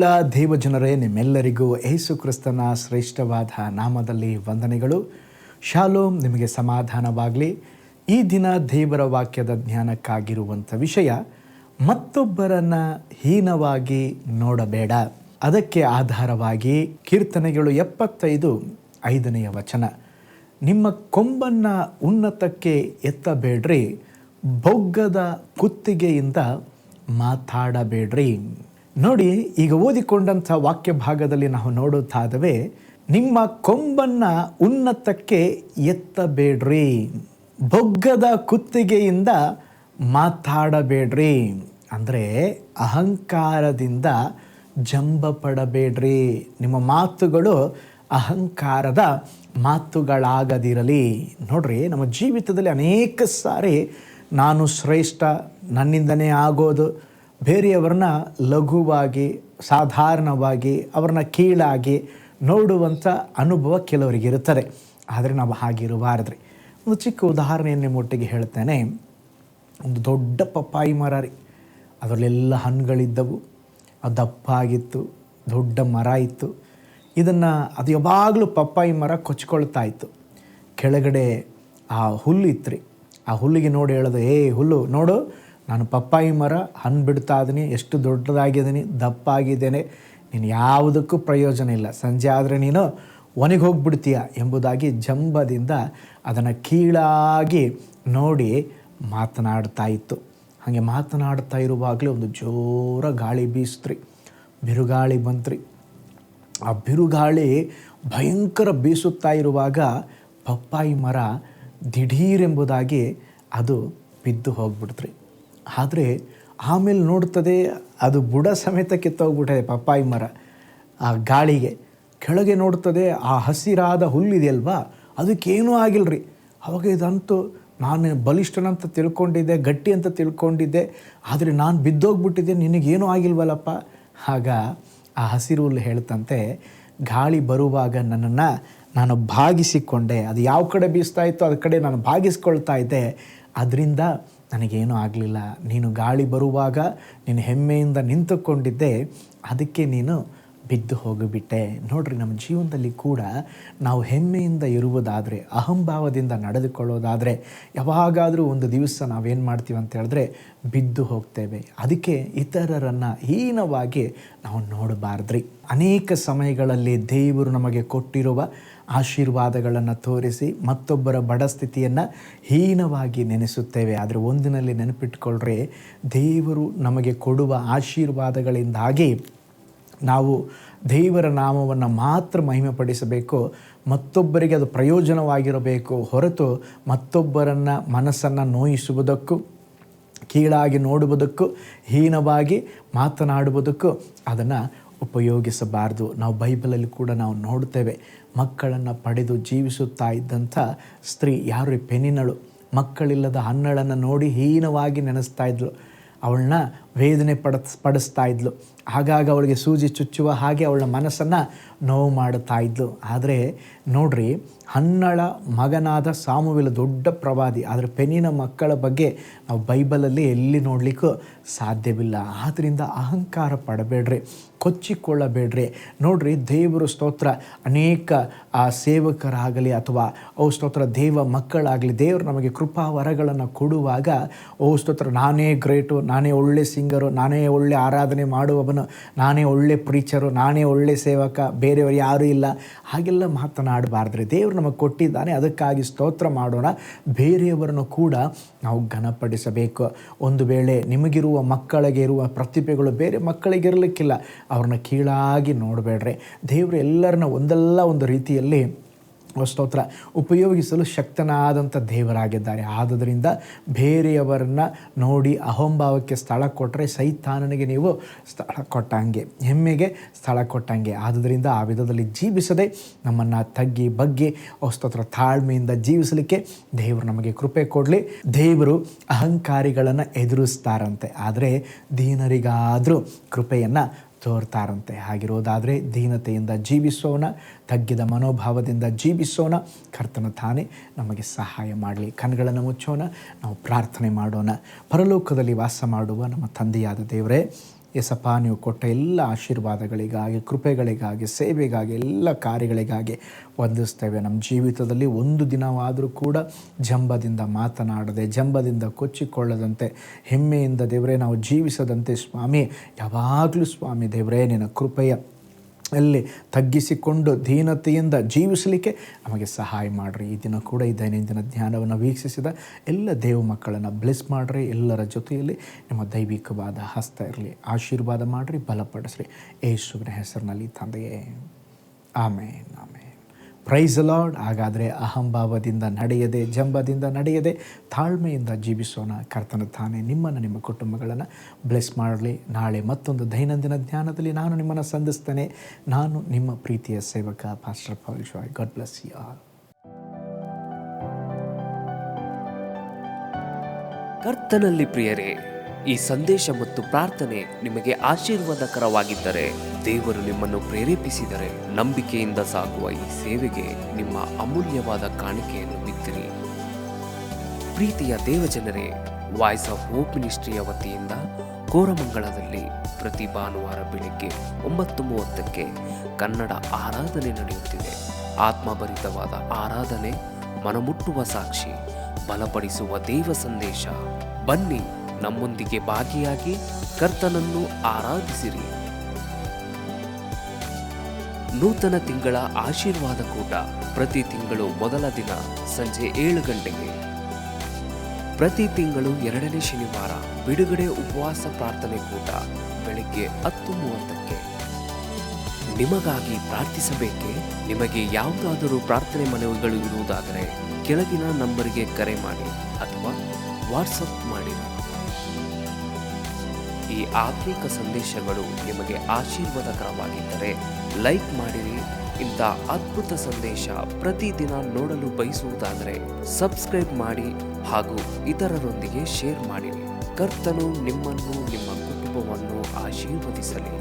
ಪ್ರೀತಿಯುಳ್ಳ ದೇವಜನರೇ, ನಿಮ್ಮೆಲ್ಲರಿಗೂ ಯೇಸು ಕ್ರಿಸ್ತನ ಶ್ರೇಷ್ಠವಾದ ನಾಮದಲ್ಲಿ ವಂದನೆಗಳು. ಶಾಲೋಮ್, ನಿಮಗೆ ಸಮಾಧಾನವಾಗಲಿ. ಈ ದಿನ ದೇವರ ವಾಕ್ಯದ ಜ್ಞಾನಕ್ಕಾಗಿರುವಂಥ ವಿಷಯ, ಮತ್ತೊಬ್ಬರನ್ನು ಹೀನವಾಗಿ ನೋಡಬೇಡ. ಅದಕ್ಕೆ ಆಧಾರವಾಗಿ ಕೀರ್ತನೆಗಳು 75:5 ವಚನ, ನಿಮ್ಮ ಕೊಂಬನ್ನು ಉನ್ನತಕ್ಕೆ ಎತ್ತಬೇಡ್ರಿ, ಬೊಗ್ಗದ ಕುತ್ತಿಗೆಯಿಂದ ಮಾತಾಡಬೇಡ್ರಿ. ನೋಡಿ, ಈಗ ಓದಿಕೊಂಡಂಥ ವಾಕ್ಯ ಭಾಗದಲ್ಲಿ ನಾವು ನೋಡುತ್ತಾದವೆ, ನಿಮ್ಮ ಕೊಂಬನ್ನು ಉನ್ನತಕ್ಕೆ ಎತ್ತಬೇಡ್ರಿ, ಬೊಗ್ಗದ ಕುತ್ತಿಗೆಯಿಂದ ಮಾತಾಡಬೇಡ್ರಿ. ಅಂದರೆ ಅಹಂಕಾರದಿಂದ ಜಂಬ ಪಡಬೇಡ್ರಿ. ನಿಮ್ಮ ಮಾತುಗಳು ಅಹಂಕಾರದ ಮಾತುಗಳಾಗದಿರಲಿ. ನೋಡ್ರಿ, ನಮ್ಮ ಜೀವಿತದಲ್ಲಿ ಅನೇಕ ಸಾರಿ ನಾನು ಶ್ರೇಷ್ಠ, ನನ್ನಿಂದನೇ ಆಗೋದು, ಬೇರೆಯವ್ರನ್ನ ಲಘುವಾಗಿ, ಸಾಧಾರಣವಾಗಿ, ಅವ್ರನ್ನ ಕೀಳಾಗಿ ನೋಡುವಂಥ ಅನುಭವ ಕೆಲವರಿಗೆ ಇರುತ್ತದೆ. ಆದರೆ ನಾವು ಹಾಗಿರಬಾರ್ದ್ರಿ. ಒಂದು ಚಿಕ್ಕ ಉದಾಹರಣೆಯನ್ನು ನಿಮ್ಮೊಟ್ಟಿಗೆ ಹೇಳ್ತೇನೆ. ಒಂದು ದೊಡ್ಡ ಪಪ್ಪಾಯಿ ಮರ ರೀ, ಅದರಲ್ಲೆಲ್ಲ ಹಣ್ಣುಗಳಿದ್ದವು, ಅದು ದಪ್ಪಾಗಿತ್ತು, ದೊಡ್ಡ ಮರ ಇತ್ತು. ಅದು ಯಾವಾಗಲೂ ಪಪ್ಪಾಯಿ ಮರ ಕೊಚ್ಕೊಳ್ತಾ ಇತ್ತು. ಕೆಳಗಡೆ ಆ ಹುಲ್ಲು ಇತ್ತು ರೀ. ಆ ಹುಲ್ಲಿಗೆ ನೋಡಿ ಹೇಳೋದು, ಹುಲ್ಲು ನೋಡು, ನಾನು ಪಪ್ಪಾಯಿ ಮರ ಹಣ್ಣು ಬಿಡ್ತಾ ಇದ್ದೀನಿ, ಎಷ್ಟು ದೊಡ್ಡದಾಗಿದ್ದೀನಿ, ದಪ್ಪಾಗಿದ್ದೇನೆ, ನೀನು ಯಾವುದಕ್ಕೂ ಪ್ರಯೋಜನ ಇಲ್ಲ, ಸಂಜೆ ಆದರೆ ನೀನು ಒಣಗಿ ಹೋಗಿಬಿಡ್ತೀಯ ಎಂಬುದಾಗಿ ಜಂಬದಿಂದ ಅದನ್ನು ಕೀಳಾಗಿ ನೋಡಿ ಮಾತನಾಡ್ತಾ ಇತ್ತು. ಹಾಗೆ ಮಾತನಾಡ್ತಾ ಇರುವಾಗಲೇ ಒಂದು ಜೋರ ಗಾಳಿ ಬೀಸ್ತ್ರಿ, ಬಿರುಗಾಳಿ ಬಂತ್ರಿ. ಆ ಬಿರುಗಾಳಿ ಭಯಂಕರ ಬೀಸುತ್ತಾ ಇರುವಾಗ ಪಪ್ಪಾಯಿ ಮರ ದಿಢೀರೆಂಬುದಾಗಿ ಅದು ಬಿದ್ದು ಹೋಗ್ಬಿಡ್ತ್ರಿ. ಆದರೆ ಆಮೇಲೆ ನೋಡ್ತದೆ, ಅದು ಬುಡ ಸಮೇತ ಕಿತ್ತೋಗ್ಬಿಟ್ಟಿದೆ ಪಪ್ಪಾಯಿ ಮರ. ಆ ಗಾಳಿಗೆ ಕೆಳಗೆ ನೋಡ್ತದೆ, ಆ ಹಸಿರಾದ ಹುಲ್ಲಿದೆಯಲ್ವಾ, ಅದಕ್ಕೇನೂ ಆಗಿಲ್ಲರಿ. ಅವಾಗ ಇದಂತೂ ನಾನು ಬಲಿಷ್ಠನಂತ ತಿಳ್ಕೊಂಡಿದ್ದೆ, ಗಟ್ಟಿ ಅಂತ ತಿಳ್ಕೊಂಡಿದ್ದೆ, ಆದರೆ ನಾನು ಬಿದ್ದೋಗ್ಬಿಟ್ಟಿದ್ದೆ, ನಿನಗೇನೂ ಆಗಿಲ್ವಲ್ಲಪ್ಪ. ಆಗ ಆ ಹಸಿರು ಹುಲ್ಲು ಹೇಳ್ತಂತೆ, ಗಾಳಿ ಬರುವಾಗ ನನ್ನನ್ನು ನಾನು ಭಾಗಿಸಿಕೊಂಡೆ, ಅದು ಯಾವ ಕಡೆ ಬೀಸ್ತಾ ಇತ್ತೋ ಅದ ಕಡೆ ನಾನು ಭಾಗಿಸ್ಕೊಳ್ತಾ ಇದ್ದೆ, ಅದರಿಂದ ನನಗೇನೂ ಆಗಲಿಲ್ಲ. ನೀನು ಗಾಳಿ ಬರುವಾಗ ನೀನು ಹೆಮ್ಮೆಯಿಂದ ನಿಂತುಕೊಂಡಿದ್ದೆ, ಅದಕ್ಕೆ ನೀನು ಬಿದ್ದು ಹೋಗಿಬಿಟ್ಟೆ. ನೋಡ್ರಿ, ನಮ್ಮ ಜೀವನದಲ್ಲಿ ಕೂಡ ನಾವು ಹೆಮ್ಮೆಯಿಂದ ಇರುವುದಾದರೆ, ಅಹಂಭಾವದಿಂದ ನಡೆದುಕೊಳ್ಳೋದಾದರೆ, ಯಾವಾಗಾದರೂ ಒಂದು ದಿವಸ ನಾವೇನು ಮಾಡ್ತೀವಿ ಅಂತ ಹೇಳಿದ್ರೆ ಬಿದ್ದು ಹೋಗ್ತೇವೆ. ಅದಕ್ಕೆ ಇತರರನ್ನು ಹೀನವಾಗಿ ನಾವು ನೋಡಬಾರ್ದ್ರಿ. ಅನೇಕ ಸಮಯಗಳಲ್ಲಿ ದೇವರು ನಮಗೆ ಕೊಟ್ಟಿರುವ ಆಶೀರ್ವಾದಗಳನ್ನು ತೋರಿಸಿ ಮತ್ತೊಬ್ಬರ ಬಡ ಸ್ಥಿತಿಯನ್ನು ಹೀನವಾಗಿ ನೆನೆಸುತ್ತೇವೆ. ಆದರೆ ಒಂದಿನಲ್ಲಿ ನೆನಪಿಟ್ಕೊಳ್ಳ್ರಿ, ದೇವರು ನಮಗೆ ಕೊಡುವ ಆಶೀರ್ವಾದಗಳಿಂದಾಗಿ ನಾವು ದೇವರ ನಾಮವನ್ನು ಮಾತ್ರ ಮಹಿಮೆಪಡಿಸಬೇಕು, ಮತ್ತೊಬ್ಬರಿಗೆ ಅದು ಪ್ರಯೋಜನವಾಗಿರಬೇಕು ಹೊರತು ಮತ್ತೊಬ್ಬರನ್ನು ಮನಸ್ಸನ್ನು ನೋಯಿಸುವುದಕ್ಕೂ, ಕೀಳಾಗಿ ನೋಡುವುದಕ್ಕೂ, ಹೀನವಾಗಿ ಮಾತನಾಡುವುದಕ್ಕೂ ಅದನ್ನು ಉಪಯೋಗಿಸಬಾರ್ದು. ನಾವು ಬೈಬಲಲ್ಲಿ ಕೂಡ ನಾವು ನೋಡ್ತೇವೆ, ಮಕ್ಕಳನ್ನು ಪಡೆದು ಜೀವಿಸುತ್ತಾ ಇದ್ದಂಥ ಸ್ತ್ರೀ ಯಾರು? ಪೆನಿನಳು. ಮಕ್ಕಳಿಲ್ಲದ ಹನ್ನಳನ್ನು ನೋಡಿ ಹೀನವಾಗಿ ನೆನೆಸ್ತಾ ಇದ್ಳು, ಅವಳನ್ನ ವೇದನೆ ಪಡಿಸ್ತಾ ಇದ್ಲು. ಆಗಾಗ ಅವಳಿಗೆ ಸೂಜಿ ಚುಚ್ಚುವ ಹಾಗೆ ಅವಳ ಮನಸ್ಸನ್ನು ನೋವು ಮಾಡುತ್ತಾ ಇದ್ಲು. ಆದರೆ ನೋಡ್ರಿ, ಹನ್ನಳ ಮಗನಾದ ಸಾಮುವೇಲ ದೊಡ್ಡ ಪ್ರವಾದಿ, ಆದರೆ ಪೆನಿನ ಮಕ್ಕಳ ಬಗ್ಗೆ ನಾವು ಬೈಬಲಲ್ಲಿ ಎಲ್ಲಿ ನೋಡಲಿಕ್ಕೂ ಸಾಧ್ಯವಿಲ್ಲ. ಆದ್ದರಿಂದ ಅಹಂಕಾರ ಪಡಬೇಡ್ರಿ, ಕೊಚ್ಚಿಕೊಳ್ಳಬೇಡ್ರಿ. ನೋಡ್ರಿ, ದೇವರು ಸ್ತೋತ್ರ ಅನೇಕ ಸೇವಕರಾಗಲಿ ಅಥವಾ ಸ್ತೋತ್ರ ದೇವ ಮಕ್ಕಳಾಗಲಿ, ದೇವರು ನಮಗೆ ಕೃಪಾ ವರಗಳನ್ನು ಕೊಡುವಾಗ ಸ್ತೋತ್ರ ನಾನೇ ಗ್ರೇಟು, ನಾನೇ ಒಳ್ಳೆ ಸಿಂಗರು, ನಾನೇ ಒಳ್ಳೆ ಆರಾಧನೆ ಮಾಡುವವನು, ನಾನೇ ಒಳ್ಳೆ ಪ್ರೀಚರು, ನಾನೇ ಒಳ್ಳೆ ಸೇವಕ, ಬೇರೆಯವರು ಯಾರೂ ಇಲ್ಲ, ಹಾಗೆಲ್ಲ ಮಾತನಾಡಬಾರ್ದ್ರಿ. ದೇವರು ನಮಗೆ ಕೊಟ್ಟಿದ್ದಾನೆ, ಅದಕ್ಕಾಗಿ ಸ್ತೋತ್ರ ಮಾಡೋಣ. ಬೇರೆಯವರನ್ನು ಕೂಡ ನಾವು ಘನಪಡಿಸಬೇಕು. ಒಂದು ವೇಳೆ ನಿಮಗಿರುವ ಮಕ್ಕಳಿಗೆ ಇರುವ ಪ್ರತಿಭೆಗಳು ಬೇರೆ ಮಕ್ಕಳಿಗಿರಲಿಕ್ಕಿಲ್ಲ, ಅವ್ರನ್ನ ಕೀಳಾಗಿ ನೋಡಬೇಡ್ರಿ. ದೇವರು ಎಲ್ಲರನ್ನ ಒಂದಲ್ಲ ಒಂದು ರೀತಿಯಲ್ಲಿ ಸ್ತೋತ್ರ ಉಪಯೋಗಿಸಲು ಶಕ್ತನಾದಂಥ ದೇವರಾಗಿದ್ದಾರೆ. ಆದುದರಿಂದ ಬೇರೆಯವರನ್ನು ನೋಡಿ ಅಹಂಭಾವಕ್ಕೆ ಸ್ಥಳ ಕೊಟ್ಟರೆ ಸೈತಾನನಿಗೆ ನೀವು ಸ್ಥಳ ಕೊಟ್ಟಂಗೆ, ಹೆಮ್ಮೆಗೆ ಸ್ಥಳ ಕೊಟ್ಟಂಗೆ. ಆದುದರಿಂದ ಆ ವಿಧದಲ್ಲಿ ಜೀವಿಸದೆ ನಮ್ಮನ್ನು ತಗ್ಗಿ ಬಗ್ಗಿ ಸ್ತೋತ್ರ ತಾಳ್ಮೆಯಿಂದ ಜೀವಿಸಲಿಕ್ಕೆ ದೇವರು ನಮಗೆ ಕೃಪೆ ಕೊಡಲಿ. ದೇವರು ಅಹಂಕಾರಿಗಳನ್ನು ಎದುರಿಸ್ತಾರಂತೆ, ಆದರೆ ದೀನರಿಗಾದರೂ ಕೃಪೆಯನ್ನು ತೋರ್ತಾರಂತೆ. ಹಾಗಿರೋದಾದರೆ ದೀನತೆಯಿಂದ ಜೀವಿಸೋಣ, ತಗ್ಗಿದ ಮನೋಭಾವದಿಂದ ಜೀವಿಸೋಣ. ಕರ್ತನ ತಾನೇ ನಮಗೆ ಸಹಾಯ ಮಾಡಲಿ. ಕಣ್ಗಳನ್ನು ಮುಚ್ಚೋಣ, ನಾವು ಪ್ರಾರ್ಥನೆ ಮಾಡೋಣ. ಪರಲೋಕದಲ್ಲಿ ವಾಸ ಮಾಡುವ ನಮ್ಮ ತಂದೆಯಾದ ದೇವರೇ, ಯೇಸಪ್ಪ ನೀವು ಕೊಟ್ಟ ಎಲ್ಲ ಆಶೀರ್ವಾದಗಳಿಗಾಗಿ, ಕೃಪೆಗಳಿಗಾಗಿ, ಸೇವೆಗಾಗಿ, ಎಲ್ಲ ಕಾರ್ಯಗಳಿಗಾಗಿ ವಂದಿಸ್ತೇವೆ. ನಮ್ಮ ಜೀವಿತದಲ್ಲಿ ಒಂದು ದಿನವಾದರೂ ಕೂಡ ಜಂಬದಿಂದ ಮಾತನಾಡದೆ, ಜಂಬದಿಂದ ಕೊಚ್ಚಿಕೊಳ್ಳದಂತೆ, ಹೆಮ್ಮೆಯಿಂದ ದೇವರೇ ನಾವು ಜೀವಿಸದಂತೆ ಸ್ವಾಮಿ, ಯಾವಾಗಲೂ ಸ್ವಾಮಿ ದೇವರೇ ನಿನ್ನ ಕೃಪೆಯ ಅಲ್ಲಿ ತಗ್ಗಿಸಿಕೊಂಡು ದೀನತೆಯಿಂದ ಜೀವಿಸಲಿಕ್ಕೆ ನಮಗೆ ಸಹಾಯ ಮಾಡಿರಿ. ಈ ದಿನ ಕೂಡ ಈ ದೈನಂದಿನ ಧ್ಯಾನವನ್ನು ವೀಕ್ಷಿಸಿದ ಎಲ್ಲ ದೇವ ಮಕ್ಕಳನ್ನು ಬ್ಲೆಸ್ ಮಾಡಿರಿ. ಎಲ್ಲರ ಜೊತೆಯಲ್ಲಿ ನಿಮ್ಮ ದೈವಿಕವಾದ ಹಸ್ತ ಇರಲಿ. ಆಶೀರ್ವಾದ ಮಾಡಿರಿ, ಬಲಪಡಿಸ್ರಿ. ಯೇಸುವಿನ ಹೆಸರಿನಲ್ಲಿ ತಂದೆಯೇ, ಆಮೇನ್, ಆಮೇನ್. Praise the lord. ಹಾಗಾದರೆ ಅಹಂಭಾವದಿಂದ ನಡೆಯದೆ, ಜಂಬದಿಂದ ನಡೆಯದೆ, ತಾಳ್ಮೆಯಿಂದ ಜೀವಿಸೋಣ. ಕರ್ತನ ತಾನೇ ನಿಮ್ಮನ್ನು, ನಿಮ್ಮ ಕುಟುಂಬಗಳನ್ನು ಬ್ಲೆಸ್ ಮಾಡಲಿ. ನಾಳೆ ಮತ್ತೊಂದು ದೈನಂದಿನ ಧ್ಯಾನದಲ್ಲಿ ನಾನು ನಿಮ್ಮನ್ನು ಸಂಧಿಸ್ತೇನೆ. ನಾನು ನಿಮ್ಮ ಪ್ರೀತಿಯ ಸೇವಕ pastor Paul Joy. God bless you all. ಕರ್ತನಲ್ಲಿ ಪ್ರಿಯರೇ, ಈ ಸಂದೇಶ ಮತ್ತು ಪ್ರಾರ್ಥನೆ ನಿಮಗೆ ಆಶೀರ್ವಾದಕರವಾಗಿದ್ದರೆ, ದೇವರು ನಿಮ್ಮನ್ನು ಪ್ರೇರೇಪಿಸಿದರೆ, ನಂಬಿಕೆಯಿಂದ ಸಾಗುವ ಈ ಸೇವೆಗೆ ನಿಮ್ಮ ಅಮೂಲ್ಯವಾದ ಕಾಣಿಕೆಯನ್ನು ಬಿತ್ತಿರಿ. ಪ್ರೀತಿಯ ದೇವಜನರೇ, ವಾಯ್ಸ್ ಆಫ್ ಹೋಪ್ ಮಿನಿಸ್ಟ್ರಿಯ ವತಿಯಿಂದ ಕೋರಮಂಗಲದಲ್ಲಿ ಪ್ರತಿ ಭಾನುವಾರ ಬೆಳಿಗ್ಗೆ 9:30ಕ್ಕೆ ಕನ್ನಡ ಆರಾಧನೆ ನಡೆಯುತ್ತಿದೆ. ಆತ್ಮಭರಿತವಾದ ಆರಾಧನೆ, ಮನಮುಟ್ಟುವ ಸಾಕ್ಷಿ, ಬಲಪಡಿಸುವ ದೇವ ಸಂದೇಶ. ಬನ್ನಿ, ನಮ್ಮೊಂದಿಗೆ ಭಾಗಿಯಾಗಿ ಕರ್ತನನ್ನು ಆರಾಧಿಸಿರಿ. ನೂತನ ತಿಂಗಳ ಆಶೀರ್ವಾದ ಕೂಟ ಪ್ರತಿ ತಿಂಗಳು ಮೊದಲ ದಿನ ಸಂಜೆ 7 ಗಂಟೆಗೆ. ಪ್ರತಿ ತಿಂಗಳು 2ನೇ ಶನಿವಾರ ಬಿಡುಗಡೆ ಉಪವಾಸ ಪ್ರಾರ್ಥನೆ ಕೂಟ ಬೆಳಿಗ್ಗೆ 10:30ಕ್ಕೆ. ನಿಮಗಾಗಿ ಪ್ರಾರ್ಥಿಸಬೇಕೆ? ನಿಮಗೆ ಯಾವುದಾದರೂ ಪ್ರಾರ್ಥನೆ ಮನವಿಗಳು ಇರುವುದಾದರೆ ಕೆಳಗಿನ ನಂಬರಿಗೆ ಕರೆ ಮಾಡಿ ಅಥವಾ ವಾಟ್ಸಪ್ ಮಾಡಿ. ಈ ಆತ್ಮಿಕ ಸಂದೇಶಗಳು ನಿಮಗೆ ಆಶೀರ್ವಾದಕರವಾಗಿದ್ದರೆ ಲೈಕ್ ಮಾಡಿರಿ. ಇಂಥ ಅದ್ಭುತ ಸಂದೇಶ ಪ್ರತಿದಿನ ನೋಡಲು ಬಯಸುವುದಾದರೆ ಸಬ್ಸ್ಕ್ರೈಬ್ ಮಾಡಿ ಹಾಗೂ ಇತರರೊಂದಿಗೆ ಶೇರ್ ಮಾಡಿರಿ. ಕರ್ತನು ನಿಮ್ಮನ್ನು, ನಿಮ್ಮ ಕುಟುಂಬವನ್ನು ಆಶೀರ್ವದಿಸಲಿ.